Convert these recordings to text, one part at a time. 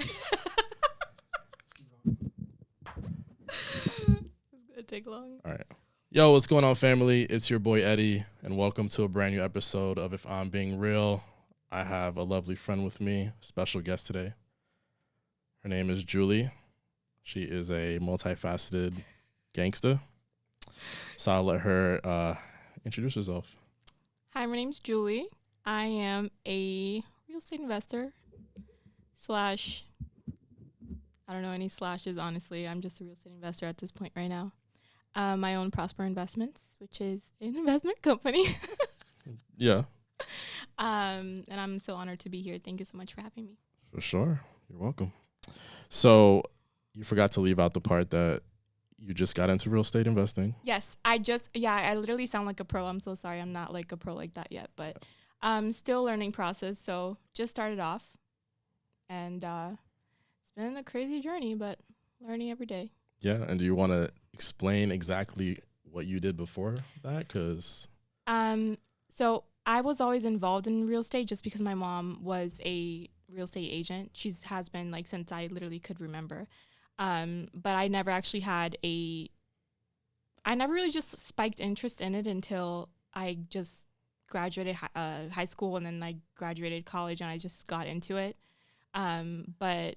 It's gonna take long. All right. Yo, what's going on, family? It's your boy Eddie, and welcome to a brand new episode of If I'm Being Real. I have a lovely friend with me, special guest today. Her name is Jhuly. She is a multifaceted gangster. So I'll let her introduce herself. Hi, my name's Jhuly. I am a real estate investor slash, I don't know any slashes, honestly. I'm just a real estate investor at this point right now. My own Prosper Investments, which is an investment company. Yeah, And I'm so honored to be here. Thank you so much for having me. for sure. You're welcome. So you forgot to leave out the part that you just got into real estate investing. Yes, I literally sound like a pro. I'm so sorry. I'm not like a pro like that yet, but still learning process. So just started off, and it's been a crazy journey, but learning every day. Yeah, and do you want to explain exactly what you did before that? Because So I was always involved in real estate just because my mom was a real estate agent. She has been like since I literally could remember. But I never actually I never really just spiked interest in it until I just graduated high school, and then I graduated college, and I just got into it. But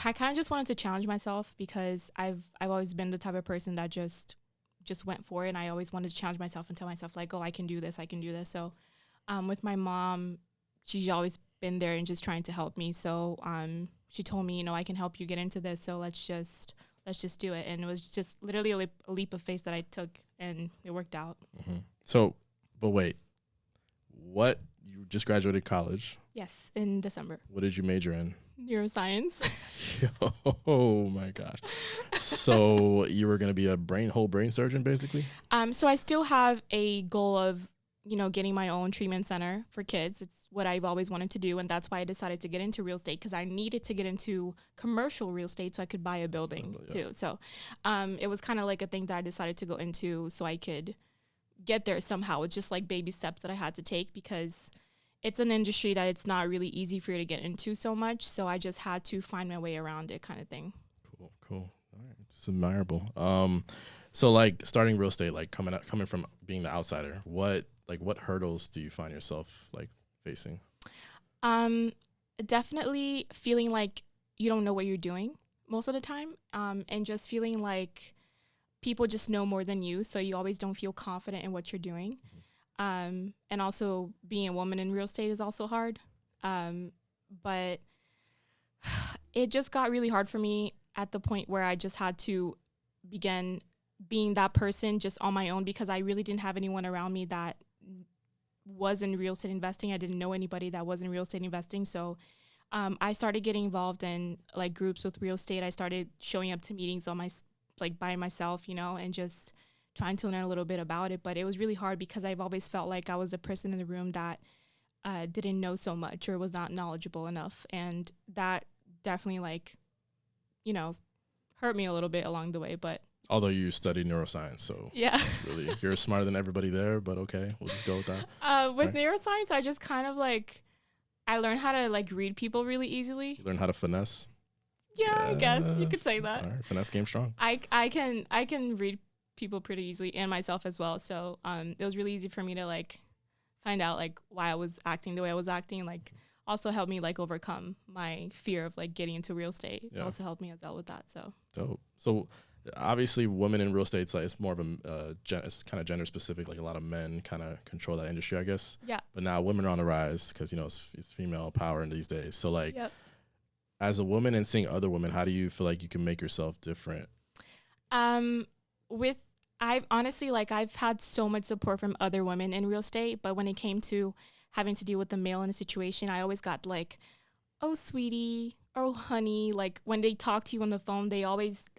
I kind of just wanted to challenge myself because I've always been the type of person that just went for it, and I always wanted to challenge myself and tell myself like, oh, I can do this. So with my mom, she's always been there and just trying to help me. So she told me, I can help you get into this. So let's just do it. And it was just literally a leap of faith that I took, and it worked out. Mm-hmm. So, but wait, you just graduated college? Yes, in December. What did you major in? Neuroscience. Oh my gosh. So you were going to be a whole brain surgeon basically? So I still have a goal of, getting my own treatment center for kids. It's what I've always wanted to do. And that's why I decided to get into real estate, because I needed to get into commercial real estate so I could buy a building too. So it was kind of like a thing that I decided to go into so I could get there somehow. It's just like baby steps that I had to take, because it's an industry that it's not really easy for you to get into so much. So I just had to find my way around it, kind of thing. Cool. All right. It's admirable. So like starting real estate, like coming from being the outsider, what hurdles do you find yourself like facing? Definitely feeling like you don't know what you're doing most of the time. And just feeling like people just know more than you. So you always don't feel confident in what you're doing. And also being a woman in real estate is also hard. But it just got really hard for me at the point where I just had to begin being that person just on my own, because I really didn't have anyone around me that was in real estate investing. I didn't know anybody that was in real estate investing. So I started getting involved in like groups with real estate. I started showing up to meetings by myself, and just trying to learn a little bit about it. But it was really hard because I've always felt like I was the person in the room that didn't know so much or was not knowledgeable enough. And that definitely hurt me a little bit along the way. But Although you studied neuroscience, so yeah, you're smarter than everybody there, but okay, we'll just go with that. With neuroscience, I just kind of I learned how to read people really easily. You learn how to finesse? Yeah, I guess you could say that. All right, finesse game strong. I can read people pretty easily, and myself as well. So it was really easy for me to find out why I was acting the way I was acting. Also helped me overcome my fear of getting into real estate. Yeah. It also helped me as well with that. So dope. So obviously women in real estate, it's more of it's kind of gender specific. A lot of men kind of control that industry, I guess. Yeah. But now women are on the rise because it's female power in these days. So yep. As a woman and seeing other women, how do you feel like you can make yourself different? I've honestly I've had so much support from other women in real estate, but when it came to having to deal with the male in a situation, I always got oh sweetie, oh honey. When they talk to you on the phone, they always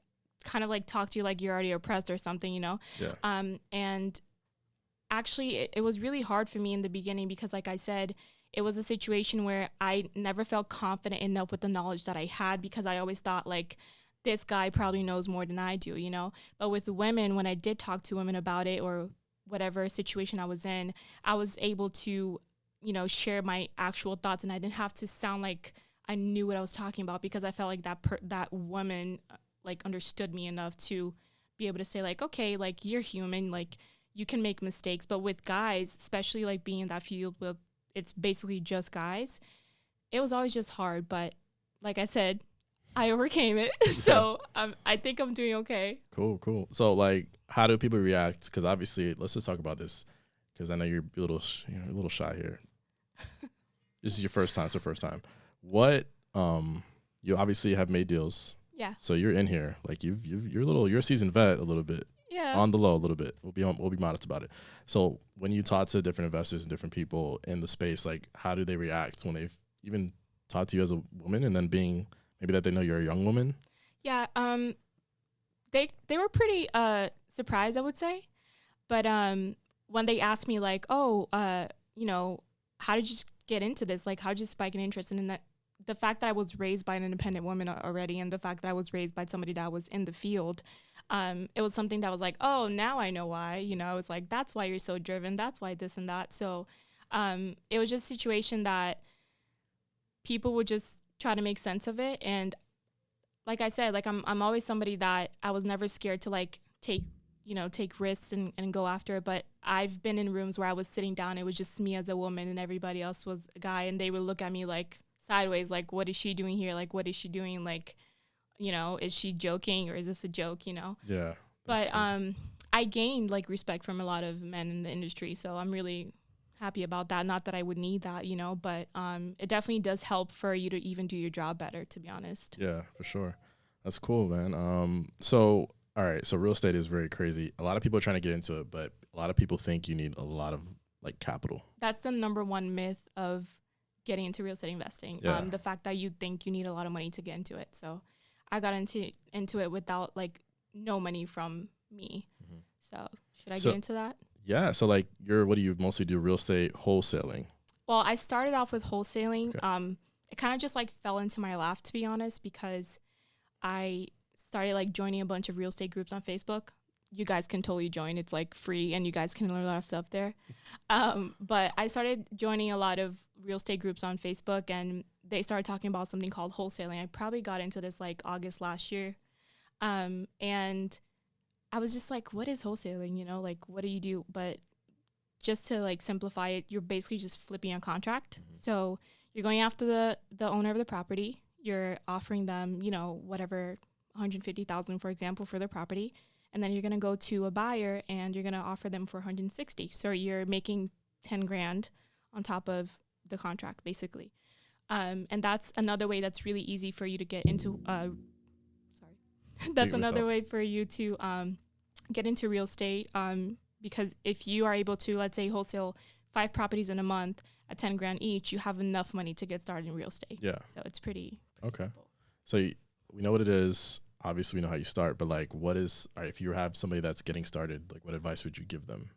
kind of talk to you like you're already oppressed or something, Yeah. And actually it was really hard for me in the beginning because like I said, it was a situation where I never felt confident enough with the knowledge that I had, because I always thought this guy probably knows more than I do, But with women, when I did talk to women about it or whatever situation I was in, I was able to, share my actual thoughts, and I didn't have to sound like I knew what I was talking about, because I felt like that woman like understood me enough to be able to say like, okay, like you're human, like you can make mistakes. But with guys, especially like being in that field with, it's basically just guys, it was always just hard. But like I said, I overcame it. So I think I'm doing okay. Cool. So like, how do people react? Because obviously, let's just talk about this, because I know you're a little shy here. This is your first time. It's the first time. What you obviously have made deals. Yeah. So you're in here, like you're a seasoned vet a little bit. Yeah. On the low a little bit. We'll be modest about it. So when you talk to different investors and different people in the space, like how do they react when they've even talked to you as a woman, and then being maybe that they know you're a young woman? Yeah. They were pretty surprised, I would say. But when they asked me like, oh, how did you get into this? Like, how did you spike an interest? And then the fact that I was raised by an independent woman already, and the fact that I was raised by somebody that was in the field, it was something that was like, oh, now I know why. I was like, that's why you're so driven. That's why this and that. So it was just a situation that people would just try to make sense of it. And like I said, like I'm always somebody that I was never scared to like take risks and go after it. But I've been in rooms where I was sitting down, it was just me as a woman and everybody else was a guy, and they would look at me like sideways, like, what is she doing here? Like, what is she doing? Like, is she joking, or is this a joke? Yeah. But I gained like respect from a lot of men in the industry, so I'm really happy about that. Not that I would need that, but it definitely does help for you to even do your job better, to be honest. Yeah, for sure. That's cool, man. So all right, so real estate is very crazy. A lot of people are trying to get into it, but a lot of people think you need a lot of like capital. That's the number one myth of getting into real estate investing. Yeah. The fact that you think you need a lot of money to get into it. So I got into it without like no money from me. Mm-hmm. So should I get into that? Yeah. So like what do you mostly do? Real estate wholesaling? Well, I started off with wholesaling. Okay. It kind of just like fell into my lap, to be honest, because I started like joining a bunch of real estate groups on Facebook. You guys can totally join. It's like free, and you guys can learn a lot of stuff there. But I started joining a lot of real estate groups on Facebook, and they started talking about something called wholesaling. I probably got into this like August last year. And I was just like, what is wholesaling? Like, what do you do? But just to like simplify it, you're basically just flipping a contract. Mm-hmm. So you're going after the owner of the property. You're offering them, whatever, $150,000, for example, for their property. And then you're going to go to a buyer and you're going to offer them for $160,000. So you're making $10,000 on top of the contract, basically. And that's another way that's really easy for you to get into, that's another way for you to get into real estate. Because if you are able to, let's say, wholesale 5 properties in a month at $10,000 each, you have enough money to get started in real estate. Yeah. So it's pretty okay. simple. So we know what it is. Obviously, we know how you start, but like, all right, if you have somebody that's getting started, like, what advice would you give them?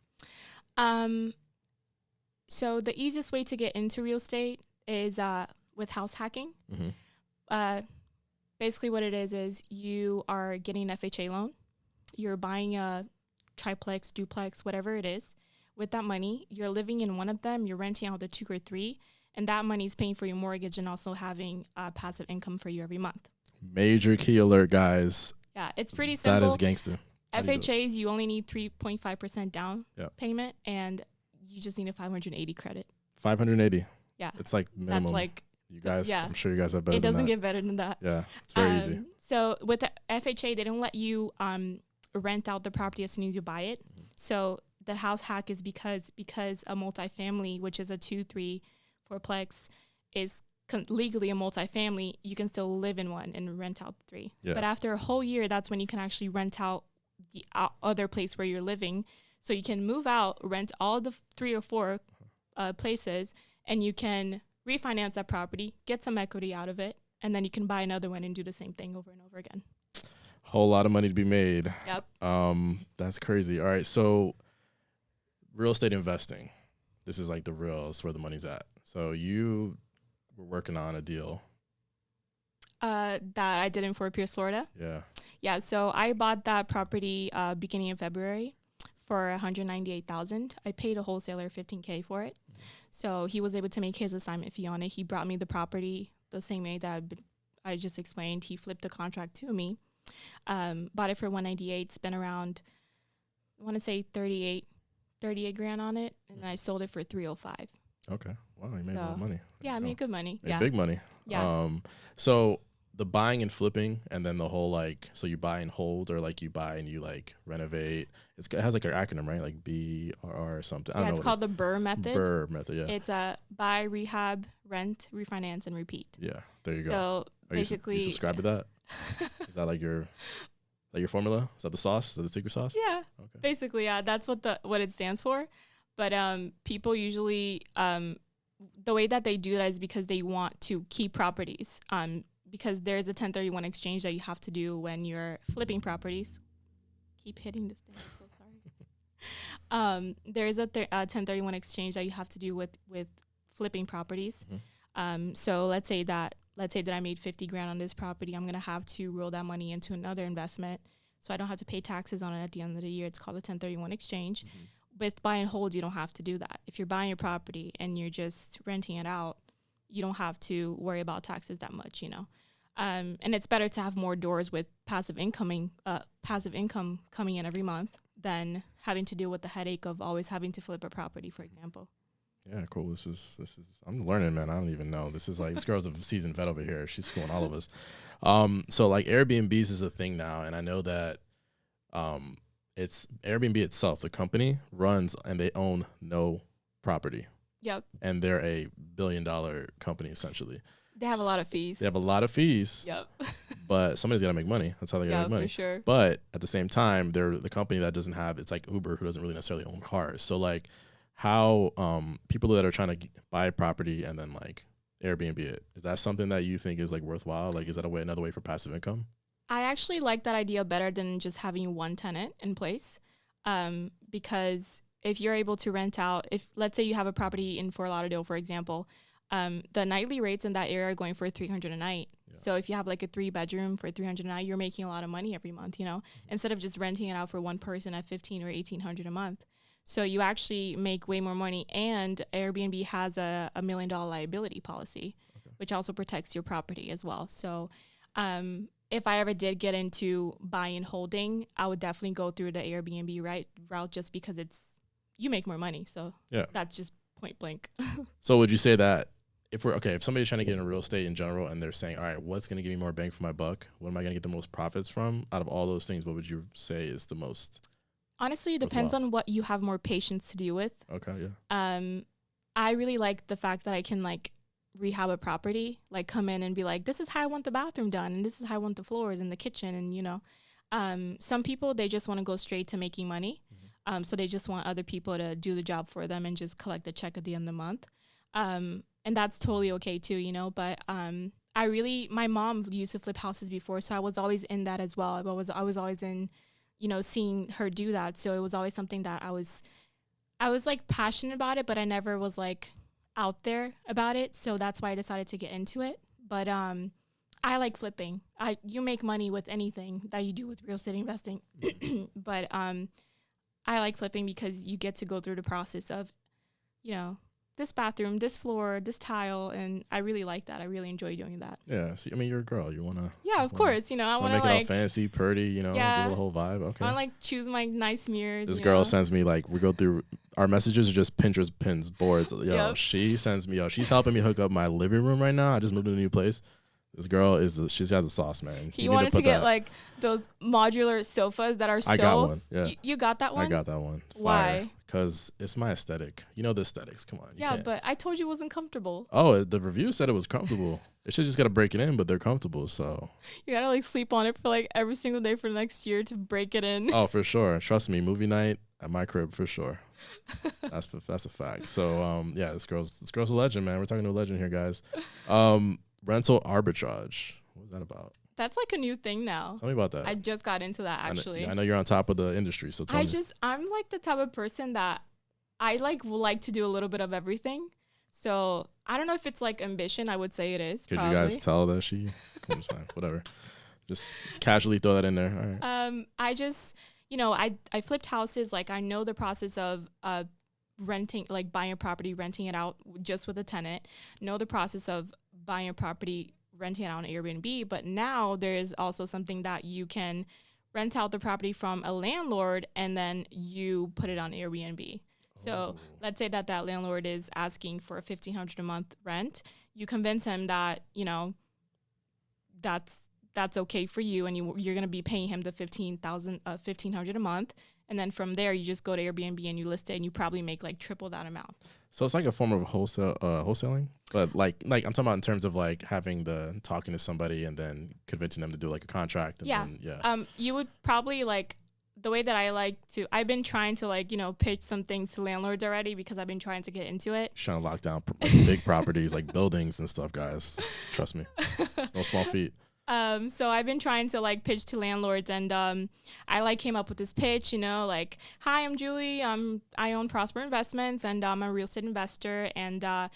So the easiest way to get into real estate is with house hacking. Mm-hmm. Basically, what it is you are getting an FHA loan. You're buying a triplex, duplex, whatever it is. With that money, you're living in one of them. You're renting out the 2 or 3, and that money is paying for your mortgage and also having passive income for you every month. Major key alert, guys. Yeah, it's pretty simple. That is gangster. FHAs, you only need 3.5% down payment, and you just need a 580 credit. 580. Yeah. It's like minimum. That's like, you guys, I'm sure you guys have better than that. It doesn't get better than that. Yeah, it's very easy. So with the FHA, they don't let you rent out the property as soon as you buy it. Mm-hmm. So the house hack is because a multifamily, which is a 2, 3, 4-plex, is legally a multifamily, you can still live in one and rent out 3. Yeah. But after a whole year, that's when you can actually rent out the other place where you're living. So you can move out, rent all the 3 or 4 places, and you can refinance that property, get some equity out of it, and then you can buy another one and do the same thing over and over again. Whole lot of money to be made. Yep. That's crazy. All right, so real estate investing. This is like it's where the money's at. So you were working on a deal. That I did in Fort Pierce, Florida. Yeah. Yeah, so I bought that property beginning of February for $198,000. I paid a wholesaler $15,000 for it. Mm-hmm. So he was able to make his assignment fee on it. He brought me the property the same way that I just explained. He flipped a contract to me, bought it for 198, spent around, I want to say 38 grand on it, and then I sold it for 305. Okay. Wow, you made a lot of money. Yeah, I made good money. Made big money. Yeah. So the buying and flipping, and then the whole like, so you buy and hold, or like you buy and you like renovate. It has like an acronym, right? Like BRR or something. I don't know. It's called the BRR method. BRR method, yeah. It's a buy, rehab, rent, refinance, and repeat. Yeah, there you go. So basically, do you subscribe to that? Is that like your formula? Is that the sauce? Is that the secret sauce? Yeah. Okay. Basically, yeah, that's what it stands for. But people usually the way that they do that is because they want to keep properties. Because there's a 1031 exchange that you have to do when you're flipping properties. Keep hitting this thing. I'm so sorry. There's a 1031 exchange that you have to do with flipping properties. Mm-hmm. So let's say that I made 50 grand on this property. I'm gonna have to roll that money into another investment, so I don't have to pay taxes on it at the end of the year. It's called a 1031 exchange. Mm-hmm. With buy and hold, you don't have to do that. If you're buying a property and you're just renting it out, you don't have to worry about taxes that much, and it's better to have more doors with passive income coming in every month than having to deal with the headache of always having to flip a property, for example. Yeah, cool. This is I'm learning, man. I don't even know. This is like, this girl's a seasoned vet over here. She's schooling all of us. So like Airbnbs is a thing now, and I know that it's Airbnb itself, the company runs and they own no property. Yep. And they're a $1 billion company essentially. They have a lot of fees. They have a lot of fees. Yep. But somebody's got to make money. That's how they got to make money. For sure. But at the same time, they're the company that doesn't have, it's like Uber, who doesn't really necessarily own cars. So like how people that are trying to buy a property and then like Airbnb it, is that something that you think is like worthwhile? Like, is that another way for passive income? I actually like that idea better than just having one tenant in place. Because if you're able to rent out, if let's say you have a property in Fort Lauderdale, for example, the nightly rates in that area are going for $300 a night. Yeah. So if you have like a 3-bedroom for $300 a night, you're making a lot of money every month, instead of just renting it out for one person at $1,500 or $1,800 a month. So you actually make way more money. And Airbnb has a $1 million liability policy, which also protects your property as well. So if I ever did get into buying and holding, I would definitely go through the Airbnb route just because you make more money. So yeah, that's just point blank. So would you say that if somebody's trying to get into real estate in general and they're saying, all right, what's going to give me more bang for my buck? What am I going to get the most profits from? Out of all those things, what would you say is the most? Honestly, it depends on what you have more patience to deal with. Okay, yeah. I really like the fact that I can like rehab a property, like come in and be like, this is how I want the bathroom done, and this is how I want the floors and the kitchen, and some people, they just want to go straight to making money. Mm-hmm. So they just want other people to do the job for them and just collect the check at the end of the month. And that's totally okay too, but my mom used to flip houses before, so I was always in that as well. I was always in, seeing her do that. So it was always something that I was like passionate about it, but I never was like out there about it. So that's why I decided to get into it. But I like flipping. You make money with anything that you do with real estate investing. But I like flipping because you get to go through the process of, this bathroom, this floor, this tile, and I really like that. I really enjoy doing that. Yeah, see, I mean, you're a girl. You wanna. Yeah, of course. I wanna make like, it all fancy, pretty. Do the whole vibe. Okay. I wanna like choose my nice mirrors. This girl sends me like, we go through our messages are just Pinterest pins, boards. Yo, She sends me. She's helping me hook up my living room right now. I just moved to a new place. This girl she's got the sauce, man. He wanted to get like those modular sofas that are so. I got one. Yeah. You got that one? I got that one. Why? Because it's my aesthetic. The aesthetics. Come on. Yeah, but I told you it wasn't comfortable. Oh, the review said it was comfortable. It should just gotta break it in, but they're comfortable. So you gotta like sleep on it for like every single day for the next year to break it in. Oh, for sure. Trust me, movie night at my crib for sure. That's a fact. So yeah, this girl's a legend, man. We're talking to a legend here, guys. Rental arbitrage. What was that about? That's like a new thing now. Tell me about that. I just got into that actually. I know you're on top of the industry, so tell me. I'm like the type of person that I like to do a little bit of everything. So I don't know if it's like ambition. I would say it is. Could you guys tell that she? Whatever. Just casually throw that in there. All right. I just, I flipped houses. Like I know the process of renting, like buying a property, renting it out just with a tenant. Know the process of buying a property, renting it out on Airbnb, but now there is also something that you can rent out the property from a landlord and then you put it on Airbnb. So let's say that landlord is asking for $1,500 a month rent. You convince him that, that's okay for you, and you're going to be paying him the $1,500 a month. And then from there, you just go to Airbnb and you list it, and you probably make like triple that amount. So it's like a form of wholesaling, but like I'm talking about in terms of like talking to somebody and then convincing them to do like a contract. And then, you would probably the way that I've been trying to pitch some things to landlords already because I've been trying to get into it. Trying to lock down like big properties like buildings and stuff, guys. Trust me, it's no small feat. So I've been trying to pitch to landlords, and I came up with this pitch, hi, I'm Jhuly. I own Prosper Investments, and I'm a real estate investor, and I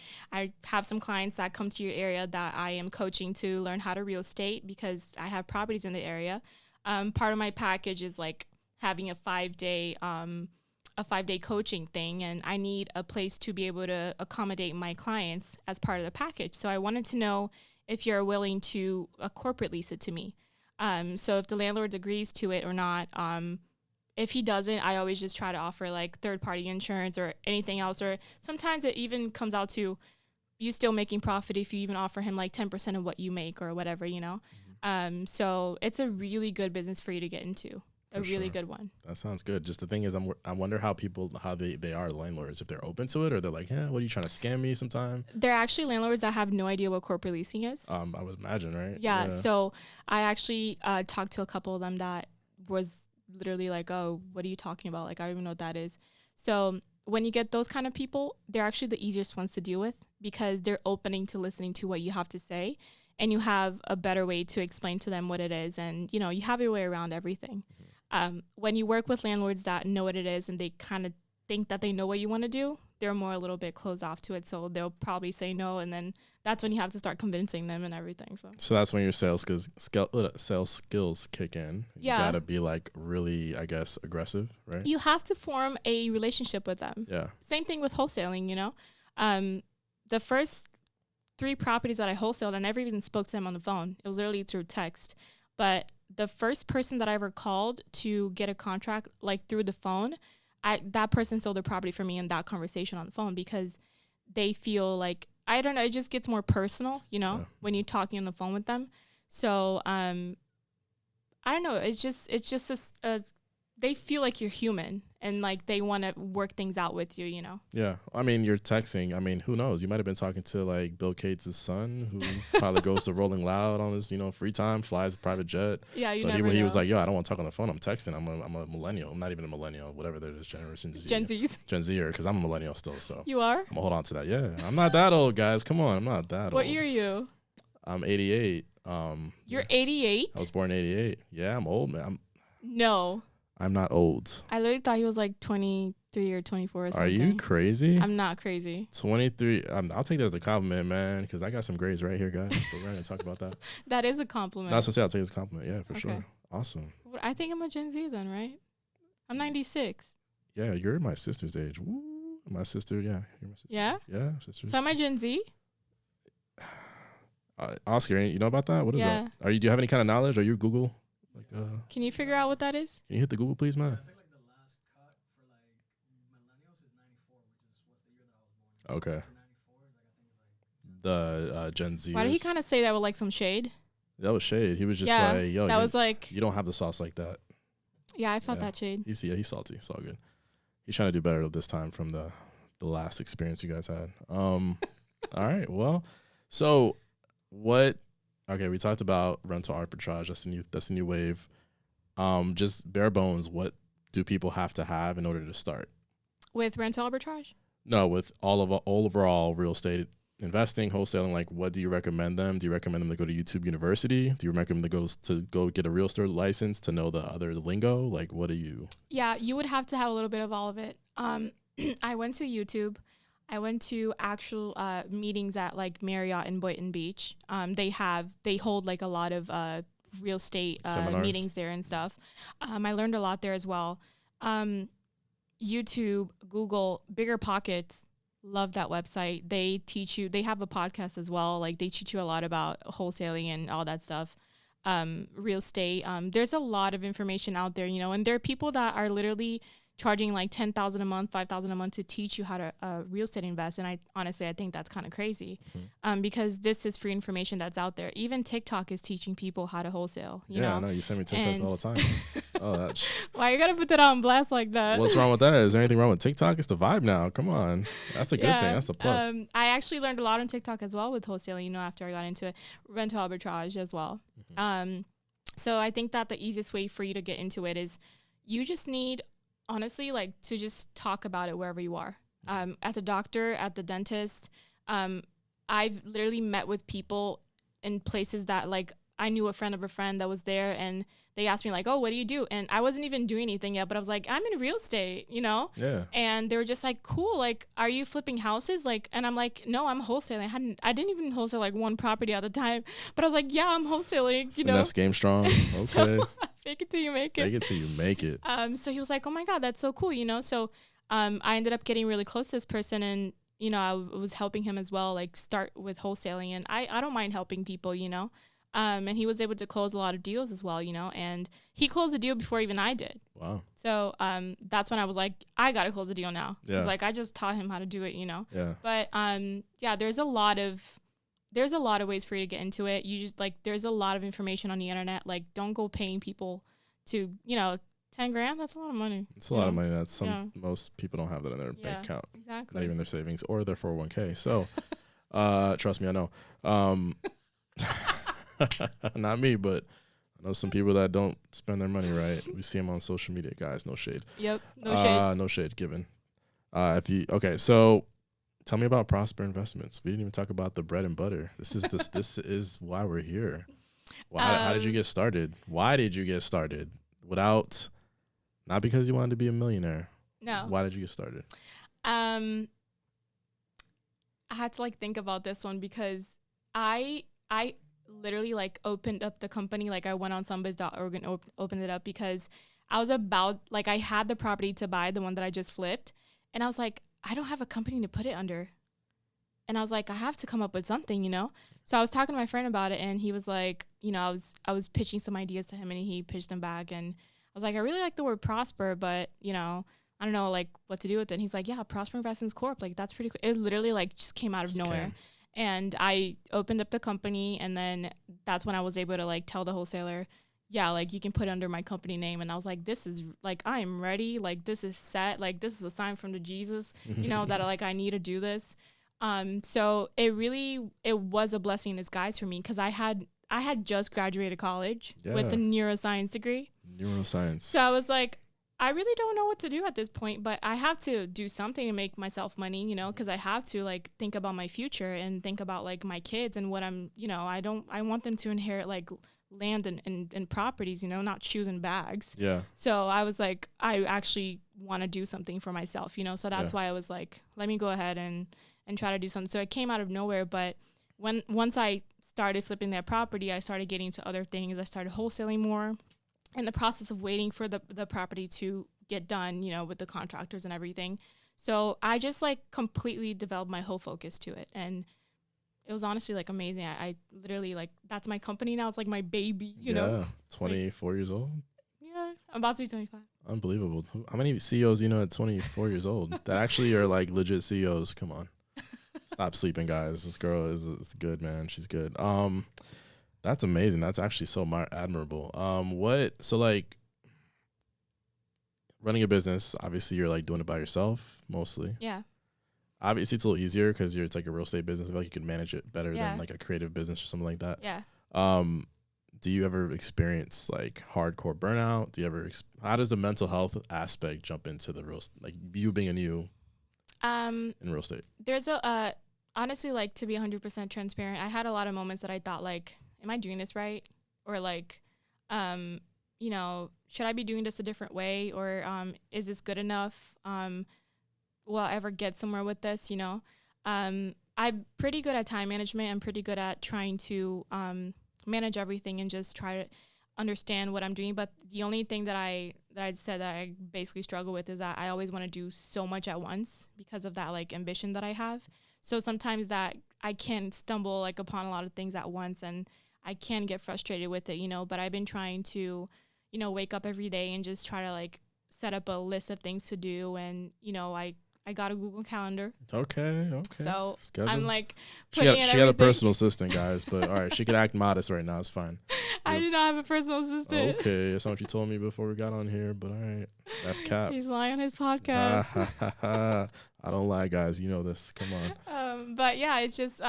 have some clients that come to your area that I am coaching to learn how to real estate because I have properties in the area. Part of my package is having a 5-day coaching thing, and I need a place to be able to accommodate my clients as part of the package. So I wanted to know if you're willing to corporate lease it to me. So if the landlord agrees to it or not, if he doesn't, I always just try to offer third-party insurance or anything else. Or sometimes it even comes out to you still making profit if you even offer him 10% of what you make or whatever, Mm-hmm. So it's a really good business for you to get into. A really good one. That sounds good. Just the thing is, I wonder how they are landlords, if they're open to it or they're like, what are you trying to scam me sometime? They're actually landlords that have no idea what corporate leasing is. I would imagine, right? Yeah. So I actually talked to a couple of them that was literally oh, what are you talking about? I don't even know what that is. So when you get those kind of people, they're actually the easiest ones to deal with because they're opening to listening to what you have to say. And you have a better way to explain to them what it is. And, you have your way around everything. Mm-hmm. When you work with landlords that know what it is and they kind of think that they know what you want to do, they're more a little bit closed off to it. So they'll probably say no. And then that's when you have to start convincing them and everything. So that's when your sales skills kick in. You got to be really, I guess, aggressive, right? You have to form a relationship with them. Yeah. Same thing with wholesaling, the first 3 properties that I wholesaled, I never even spoke to them on the phone. It was literally through text. But the first person that I ever called to get a contract through the phone, that person sold their property for me in that conversation on the phone because they feel I don't know, it just gets more personal, when you're talking on the phone with them. So I don't know, it's just they feel like you're human and they want to work things out with you, Yeah. I mean, you're texting. I mean, who knows? You might have been talking to Bill Gates' son who probably goes to Rolling Loud on his, free time, flies a private jet. Yeah, you so never know. He was like, yo, I don't want to talk on the phone. I'm texting. I'm a millennial. I'm not even a millennial, whatever there is, Generation Z. Gen Zer, because I'm a millennial still. So you are? I'm going to hold on to that. Yeah. I'm not that old, guys. Come on. I'm not that old. What year are you? I'm 88. You're 88? I was born in 88. Yeah, I'm old, man. No. I'm not old. I literally thought he was 23 or 24 or something. Are you crazy? I'm not crazy. 23. I'll take that as a compliment, man, because I got some grades right here, guys. But we're going to talk about that. That is a compliment. That's what I say. I'll take it as a compliment. Yeah, for sure. Awesome. I think I'm a Gen Z then, right? I'm 96. Yeah, you're my sister's age. Woo. My sister, yeah. You're my sister. Yeah? Yeah, sister. So am I Gen Z? Oscar, you know about that? What is that? Do you have any kind of knowledge? Are you Google? Can you figure out what that is? Can you hit the Google, please, man? I think the last cut for millennials is 94, which was the year that I was born. Okay. So 94 is The Gen Z. Why did he kind of say that with some shade? That was shade. He was just yo, that was you don't have the sauce like that. Yeah, I felt that shade. He's salty. It's all good. He's trying to do better this time from the last experience you guys had. All right. Well, so what? Okay, we talked about rental arbitrage. That's a new wave. Just bare bones. What do people have to have in order to start with rental arbitrage? No, with all overall real estate investing, wholesaling. What do you recommend them? Do you recommend them to go to YouTube University? Do you recommend them to go get a real estate license to know the lingo? What do you? Yeah, you would have to have a little bit of all of it. I went to YouTube. I went to actual meetings at Marriott in Boynton Beach. They hold a lot of real estate meetings there and stuff. I learned a lot there as well. YouTube, Google, Bigger Pockets. love that website. They teach you, they have a podcast as well. Like they teach you a lot about wholesaling and all that stuff. Real estate. There's a lot of information out there, you know, and there are people that are literally charging like 10,000 a month, 5,000 a month to teach you how to real estate invest. And I honestly, I think that's kind of crazy, because this is free information that's out there. Even TikTok is teaching people how to wholesale. You know? I know. You send me TikToks all the time. Oh, that's why you gotta put that on blast like that? What's wrong with that? Is there anything wrong with TikTok? It's the vibe now. Come on. That's a good thing. That's a plus. I actually learned a lot on TikTok as well with wholesaling, you know, after I got into it, rental arbitrage as well. So I think that the easiest way for you to get into it is you just need, honestly, like to just talk about it wherever you are. At the doctor, at the dentist. I've literally met with people in places that like I knew a friend of a friend that was there, and they asked me like, oh, what do you do? And I wasn't even doing anything yet, but I was like, I'm in real estate, you know? Yeah. And they were just like, cool. Like, are you flipping houses? Like, and I'm like, no, I'm wholesaling. I didn't even wholesale like one property at the time, but I was like, yeah, I'm wholesaling, you know? That's game strong. Okay. So, fake it till you make it. Fake it till you make it. So he was like, oh my God, that's so cool, you know? So, I ended up getting really close to this person, and, you know, I was helping him as well, like start with wholesaling. And I don't mind helping people, you know? And he was able to close a lot of deals as well, you know, and he closed the deal before even I did. Wow. So that's when I was like, I got to close the deal now. Yeah. It's like, I just taught him how to do it, you know? Yeah. But yeah, there's a lot of ways for you to get into it. You just like, there's a lot of information on the internet. Like, don't go paying people to, you know, 10 grand. That's a lot of money. It's a lot of money. That's most people don't have that in their bank account. Exactly. Not even their savings or their 401k. So trust me, I know. Not me, but I know some people that don't spend their money right. We see them on social media, guys. No shade. Yep. No shade. No shade given. So tell me about Prosper Investments. We didn't even talk about the bread and butter. This is why we're here. How did you get started? Why did you get started? Not because you wanted to be a millionaire. No. Why did you get started? I had to like think about this one because I literally like opened up the company. Like I went on sunbiz.org and opened it up because I was about, like I had the property to buy, the one that I just flipped. And I was like, I don't have a company to put it under. And I was like, I have to come up with something, you know? So I was talking to my friend about it, and he was like, you know, I was pitching some ideas to him, and he pitched them back. And I was like, I really like the word prosper, but, you know, I don't know, like, what to do with it. And he's like, yeah, Prosper Investments Corp. Like, that's pretty cool. It literally, like, just came out of nowhere. And I opened up the company, and then that's when I was able to, like, tell the wholesaler, yeah, like, you can put it under my company name. And I was like, this is, like, I am ready. Like, this is set. Like, this is a sign from the Jesus, you know, that, like, I need to do this. So it was a blessing in disguise for me because I had just graduated college with a neuroscience degree. Neuroscience. So I was like, I really don't know what to do at this point, but I have to do something to make myself money, you know, because I have to like think about my future and think about like my kids and what I'm, you know, I want them to inherit like land and properties, you know, not shoes and bags. Yeah. So I was like, I actually want to do something for myself, you know, so that's why I was like, let me go ahead and try to do something. So it came out of nowhere, but once I started flipping that property, I started getting into other things. I started wholesaling more in the process of waiting for the property to get done, you know, with the contractors and everything. So I just like completely developed my whole focus to it. And it was honestly like amazing. I literally like, that's my company now. It's like my baby, you know. 24 years old. Yeah, I'm about to be 25. Unbelievable. How many CEOs you know at 24 years old that actually are like legit CEOs? Come on. Stop sleeping, guys. This girl is good, man. She's good. That's amazing. That's actually so admirable. So like running a business, obviously you're like doing it by yourself mostly. Yeah. Obviously it's a little easier because it's like a real estate business. I feel like you can manage it better than like a creative business or something like that. Yeah. Do you ever experience like hardcore burnout? Do you ever, how does the mental health aspect jump into the real, like you being a new in real estate? There's honestly, like to be 100% transparent, I had a lot of moments that I thought like, am I doing this right? Or like, you know, should I be doing this a different way? Or is this good enough? Will I ever get somewhere with this? You know, I'm pretty good at time management. I'm pretty good at trying to manage everything and just try to understand what I'm doing. But the only thing that that I said that I basically struggle with is that I always want to do so much at once because of that like ambition that I have. So sometimes that I can stumble like upon a lot of things at once, and I can get frustrated with it, but I've been trying to, wake up every day and just try to like set up a list of things to do. And, I got a Google Calendar. Okay. So Schedule. I'm like She putting had, in she had a everything. personal assistant, guys, but all right, she could act modest right now. It's fine. I do not have a personal assistant. Okay, that's not what you told me before we got on here, but all right, that's cap. He's lying on his podcast. I don't lie, guys. You know this. Come on. But yeah, it's just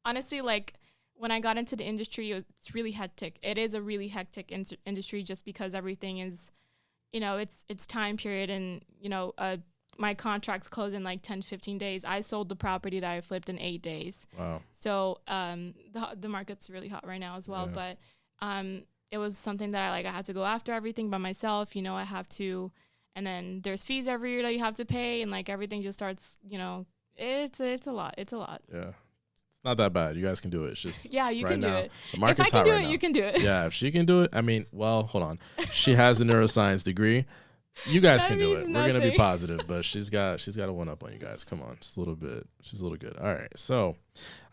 honestly, like when I got into the industry, it's really hectic. It is a really hectic industry just because everything is, it's time period, and my contracts close in like 10, 15 days. I sold the property that I flipped in 8 days. Wow. So the market's really hot right now as well. Yeah. But it was something that I had to go after everything by myself. I have to, and then there's fees every year that you have to pay, and like everything just starts, it's a lot. It's a lot. Yeah. It's not that bad. You guys can do it. It's just yeah, you right can do now, it. The If market's I can hot do right it, now. you can do it. Yeah, if she can do it, I mean, well, hold on. She has a neuroscience degree. You guys That can do it. means We're gonna be nothing. positive, but she's got a one up on you guys. Come on, just a little bit. She's a little good. All right, so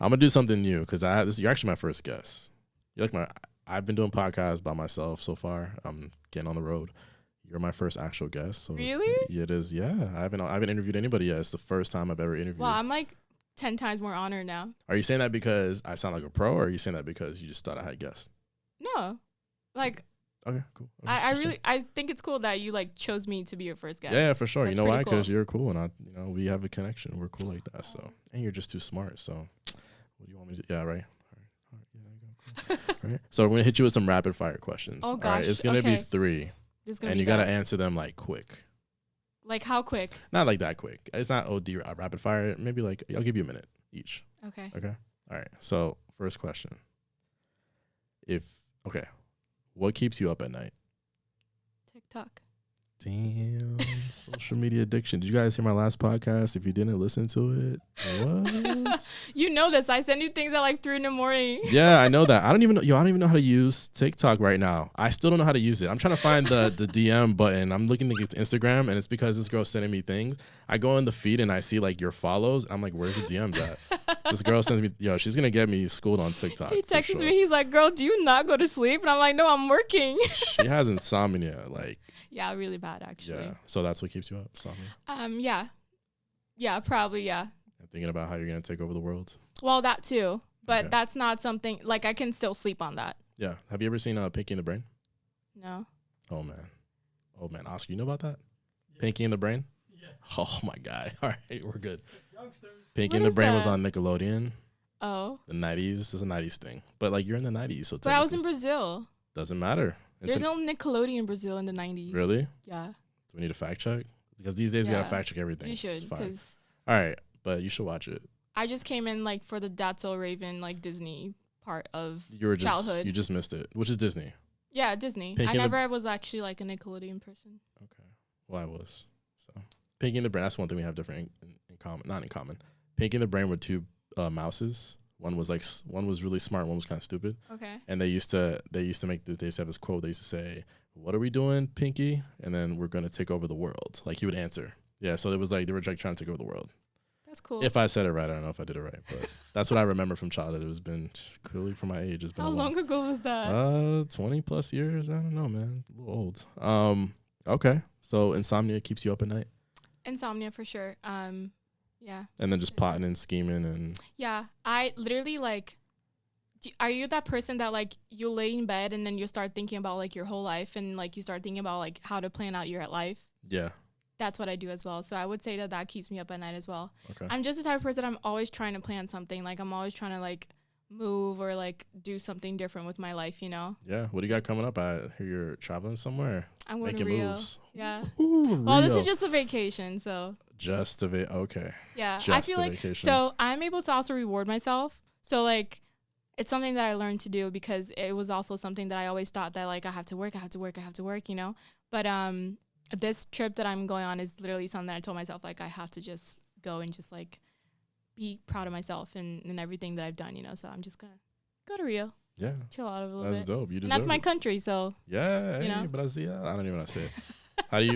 I'm gonna do something new because you're actually my first guest. You're like I've been doing podcasts by myself so far. I'm getting on the road. You're my first actual guest. So Really? It is. Yeah, I haven't interviewed anybody yet. It's the first time I've ever interviewed. Well, I'm like 10 times more honored now. Are you saying that because I sound like a pro, or are you saying that because you just thought I had guests? No, like Okay, cool. Okay, I interesting. really I think it's cool that you like chose me to be your first guest. Yeah, for sure. That's you know why? pretty Because cool. you're cool, and we have a connection. We're cool like that. So, and you're just too smart. So, what do you want me to do? Yeah, right. All right. Yeah, there you go. Cool. Right. So we're gonna hit you with some rapid fire questions. Oh, All right. gosh, It's gonna be okay. 3, This is gonna and be you gotta bad. answer them like quick. Like how quick? Not like that quick. It's not rapid fire. Maybe like I'll give you a minute each. Okay. Okay. All right. So first question. What keeps you up at night? TikTok. Damn, social media addiction. Did you guys hear my last podcast? If you didn't listen to it, what? You know this. I send you things at like 3 a.m. Yeah, I know that. I don't even know how to use TikTok right now. I still don't know how to use it. I'm trying to find the DM button. I'm looking to get to Instagram, and it's because this girl's sending me things. I go in the feed and I see like your follows. I'm like, where's the DMs at? This girl sends me, she's gonna get me schooled on TikTok. He for texts sure. me. He's like, "Girl, do you not go to sleep?" And I'm like, "No, I'm working." She has insomnia. Like, Yeah, really bad actually. yeah. So that's what keeps you up. Insomnia. Yeah, probably yeah. And thinking about how you're gonna take over the world. Well, that too, but Okay. that's not something like I can still sleep on that. Yeah. Have you ever seen Pinky in the Brain? No. Oh man, Oscar, you know about that? Pinky in the Brain? Yeah. Oh my guy. All right, we're good. Youngsters. Pinky What in the is Brain was that? on Nickelodeon. Oh, The 90s. This is a 90s thing. But like you're in the 90s, so but I was in technically- Brazil. doesn't matter. There's no Nickelodeon in Brazil in the 90s. Really? Yeah, Do we need a fact check? Because these days we gotta Yeah. fact check everything. you It's should fine. because All right, but you should watch it. I just came in like for the That's So Raven like Disney part of You childhood. just missed it, which is Disney. Yeah, Disney. Pinky I and the- never was actually like a Nickelodeon person. Okay. Well, I was. So Pinky in the Brain. That's one thing we have different in common. Not in common. Pinky in the Brain were two mouses. One was one was really smart. One was kind of stupid. Okay. And they used to make this. They used to have this quote. They used to say, "What are we doing, Pinky?" And then we're gonna take over the world. Like he would answer. Yeah. So it was like they were like trying to take over the world. That's cool. If I said it right, I don't know if I did it right, but that's what I remember from childhood. It was been clearly for my age. It's been How a long ago was that? 20 plus years. I don't know, man. A little old. Okay. So insomnia keeps you up at night, Insomnia for sure. Yeah. and then just plotting and scheming and Yeah. I literally like, are you that person that like you lay in bed and then you start thinking about like your whole life and like you start thinking about like how to plan out your life? yeah. That's what I do as well. So I would say that keeps me up at night as well. Okay. I'm just the type of person I'm always trying to plan something. Like I'm always trying to like move or like do something different with my life, Yeah. What do you got coming up? I hear you're traveling somewhere, I'm going making to Rio. moves. Yeah. Ooh, Well, this Rio. is just a vacation, so just okay. yeah. I Just feel a like vacation. so I'm able to also reward myself. So like it's something that I learned to do because it was also something that I always thought that like I have to work, But this trip that I'm going on is literally something that I told myself like I have to just go and just like be proud of myself and everything that I've done, So I'm just gonna go to Rio. Yeah, chill out a little that's bit. dope. You And deserve that's my it. country, so Yeah, you hey, know. Brazil. I don't even know how to say it.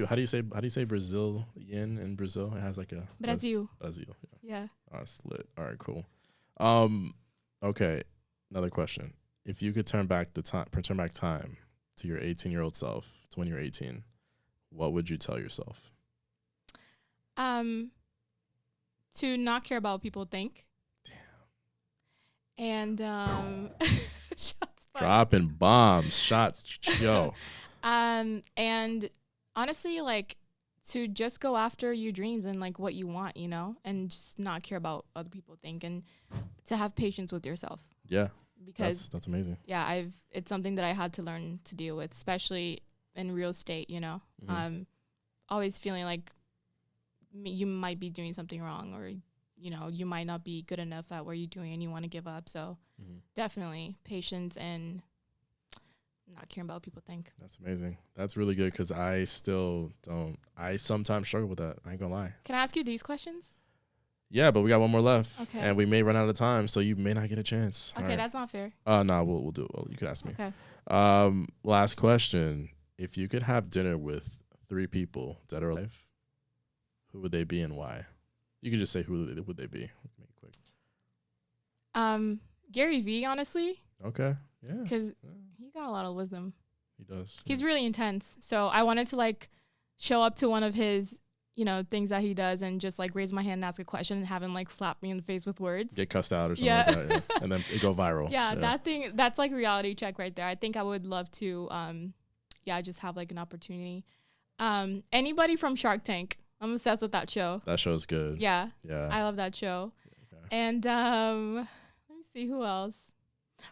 How do you say Brazilian in Brazil? It has like a Brazil. Brazil. Yeah. Yeah. Oh, that's lit. All right, cool. Okay. Another question. If you could turn back time to your 18-year-old self, to when you're 18, what would you tell yourself? To not care about what people think. And shots fired. Dropping bombs, shots, yo. And honestly, like to just go after your dreams and like what you want, you know, and just not care about what other people think, and to have patience with yourself. Yeah, Because that's amazing. yeah, it's something that I had to learn to deal with, especially in real estate, you know. Always feeling like you might be doing something wrong, or you know, you might not be good enough at what you're doing and you want to give up. So definitely patience and not caring about what people think. That's amazing. That's really good because I still don't. I sometimes struggle with that. I ain't gonna lie. Can I ask you these questions? Yeah, but we got one more left. Okay. And we may run out of time, so you may not get a chance. Okay, that's not fair. No, we'll do it. Well, you can ask me. Okay. Last question. If you could have dinner with 3 people, dead or alive, who would they be and why? You can just say who would they be. Make it quick. Gary Vee, honestly. Okay. Yeah. Because he got a lot of wisdom. He does. He's really intense. So I wanted to like show up to one of his, you know, things that he does and just like raise my hand and ask a question and have him like slap me in the face with words. Get cussed out or something like that. Yeah. And then it go viral. Yeah, that's like reality check right there. I think I would love to, just have like an opportunity. Anybody from Shark Tank. I'm obsessed with that show. That show's good. Yeah. Yeah. I love that show. Okay. And let me see who else.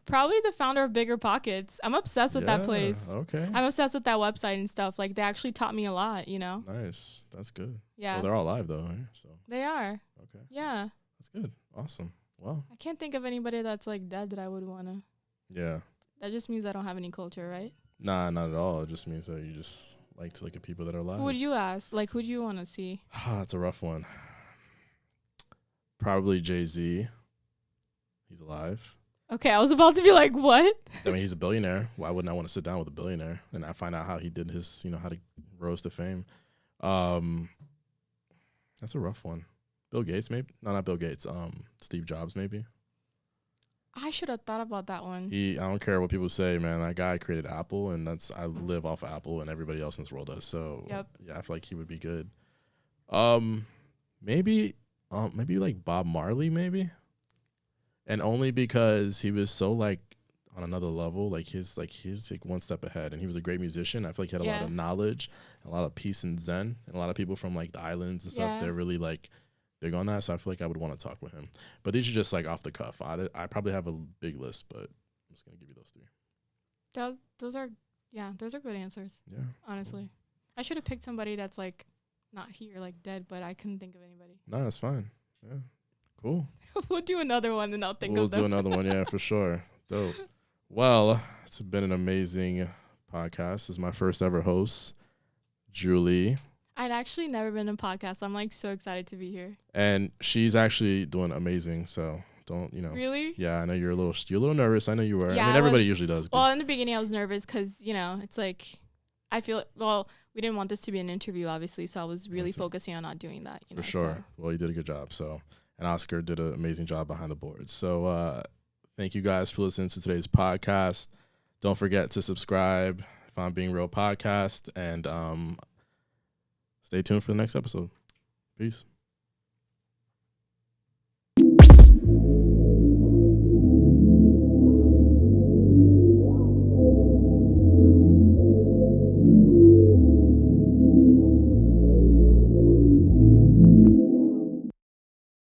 Probably the founder of Bigger Pockets. I'm obsessed with that place. Okay. I'm obsessed with that website and stuff. Like they actually taught me a lot, you know? Nice. That's good. Yeah. So they're all alive though, right? So They are. okay. Yeah. That's good. Awesome. Well. I can't think of anybody that's like dead that I would want to. Yeah. That just means I don't have any culture, right? Nah, not at all. It just means that you just like to look at people that are alive. Who would you ask? Like, who do you want to see? That's a rough one. Probably Jay-Z. He's alive. Okay, I was about to be like, what? I mean, he's a billionaire. Why wouldn't I want to sit down with a billionaire and I find out how he did his, you know, how to rose to fame? That's a rough one. Bill Gates, maybe? No, not Bill Gates. Steve Jobs, maybe. I should have thought about that one. I don't care what people say, man. That guy created Apple, and I live off of Apple, and everybody else in this world does. So Yep. yeah, I feel like he would be good. Maybe like Bob Marley, maybe. And only because he was so like on another level, like he was like one step ahead, and he was a great musician. I feel like he had a lot of knowledge, a lot of peace and zen, and a lot of people from like the islands and stuff. They're really like big on that, so I feel like I would want to talk with him. But these are just like off the cuff. I probably have a big list, but I'm just gonna give you those 3. Those are good answers. Yeah, honestly, I should have picked somebody that's like not here, like dead, but I couldn't think of anybody. No, that's fine. Yeah, cool. We'll do another one, and I'll think We'll of them. do another one, yeah, for sure. Dope. Well, it's been an amazing podcast. This is my first ever host, Jhuly. I'd actually never been in a podcast. I'm like so excited to be here. And she's actually doing amazing. So don't, Really? Yeah, I know you're a little nervous. I know you were. Yeah, I mean, everybody usually does. Well, in the beginning I was nervous because, it's like, I feel, we didn't want this to be an interview, obviously. So I was really focusing on not doing that. For sure. So. Well, you did a good job. So, and Oscar did an amazing job behind the boards. So thank you guys for listening to today's podcast. Don't forget to subscribe if I'm Being Real podcast. And stay tuned for the next episode. Peace.